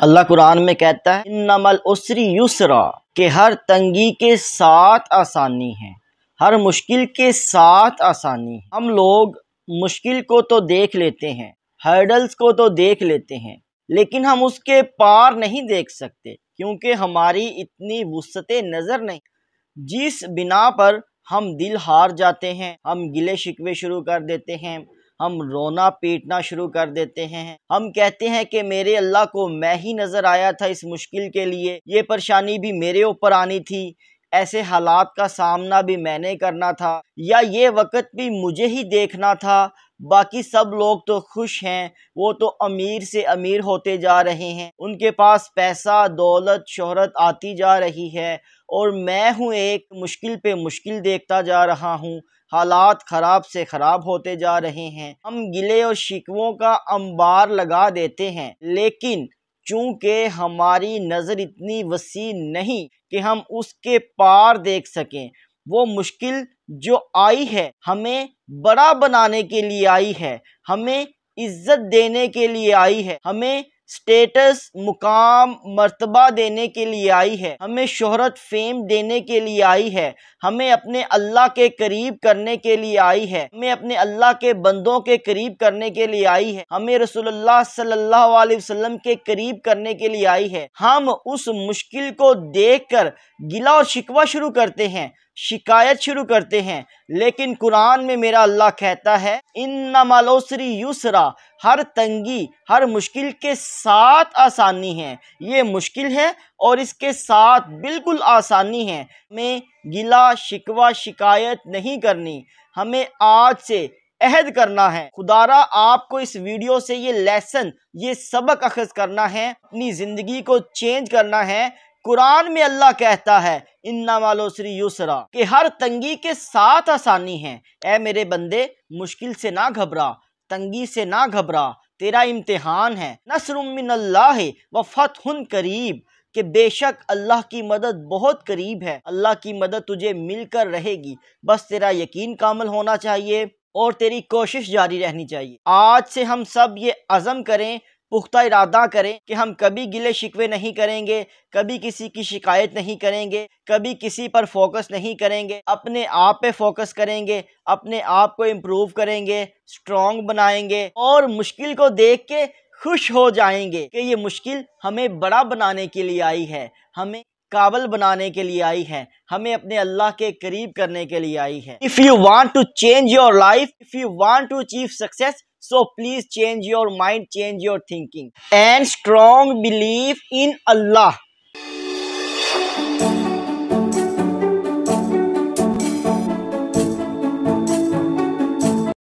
अल्लाह कुरान में कहता है इन्नमल उसरी युसरा, कि हर तंगी के साथ आसानी है, हर मुश्किल के साथ आसानी है। हम लोग मुश्किल को तो देख लेते हैं, हर्डल्स को तो देख लेते हैं, लेकिन हम उसके पार नहीं देख सकते क्योंकि हमारी इतनी वुसअते नज़र नहीं, जिस बिना पर हम दिल हार जाते हैं, हम गिले शिकवे शुरू कर देते हैं, हम रोना पीटना शुरू कर देते हैं। हम कहते हैं कि मेरे अल्लाह को मैं ही नज़र आया था इस मुश्किल के लिए, ये परेशानी भी मेरे ऊपर आनी थी, ऐसे हालात का सामना भी मैंने करना था, या ये वक़्त भी मुझे ही देखना था। बाकी सब लोग तो खुश हैं, वो तो अमीर से अमीर होते जा रहे हैं, उनके पास पैसा दौलत शोहरत आती जा रही है, और मैं हूँ एक मुश्किल पे मुश्किल देखता जा रहा हूँ, हालात ख़राब से ख़राब होते जा रहे हैं। हम गिले और शिकवों का अंबार लगा देते हैं, लेकिन चूँकि हमारी नज़र इतनी वसी नहीं कि हम उसके पार देख सकें, वो मुश्किल जो आई है हमें बड़ा बनाने के लिए आई है, हमें इज्जत देने के लिए आई है, हमें स्टेटस मुकाम मर्तबा देने के लिए आई है, हमें शोहरत फेम देने के लिए आई है, हमें अपने अल्लाह के करीब करने के लिए आई है, हमें अपने अल्लाह के बंदों के करीब करने के लिए आई है, हमें रसूलुल्लाह सल्लल्लाहु अलैहि वसल्लम के करीब करने के लिए आई है। हम उस मुश्किल को देखकर गिला और शिकवा शुरू करते हैं, शिकायत शुरू करते हैं, लेकिन कुरान में मेरा अल्लाह कहता है इन्नमल उसरी युसरा, हर तंगी हर मुश्किल के साथ आसानी है। ये मुश्किल है और इसके साथ बिल्कुल आसानी है। हमें गिला शिकवा शिकायत नहीं करनी, हमें आज से अहद करना है। खुदारा आपको इस वीडियो से ये लेसन ये सबक अखज़ करना है, अपनी ज़िंदगी को चेंज करना है। कुरान में अल्लाह कहता है इन्नमल उसरी युसरा, कि हर तंगी के साथ आसानी है। ऐ मेरे बंदे, मुश्किल से ना घबरा, तंगी से ना घबरा, तेरा इम्तिहान है। नस्रुम मिनल्लाह व फतहुन करीब, कि बेशक अल्लाह की मदद बहुत करीब है, अल्लाह की मदद तुझे मिलकर रहेगी। बस तेरा यकीन कामिल होना चाहिए और तेरी कोशिश जारी रहनी चाहिए। आज से हम सब ये अज़म करें, पुख्ता इरादा करें कि हम कभी गिले शिकवे नहीं करेंगे, कभी किसी की शिकायत नहीं करेंगे, कभी किसी पर फोकस नहीं करेंगे, अपने आप पे फोकस करेंगे, अपने आप को इम्प्रूव करेंगे, स्ट्रॉन्ग बनाएंगे और मुश्किल को देख के खुश हो जाएंगे कि ये मुश्किल हमें बड़ा बनाने के लिए आई है, हमें काबिल बनाने के लिए आई है, हमें अपने अल्लाह के करीब करने के लिए आई है। If you want to change your life, if you want to achieve success, so please change your mind, change your thinking and strong belief in Allah.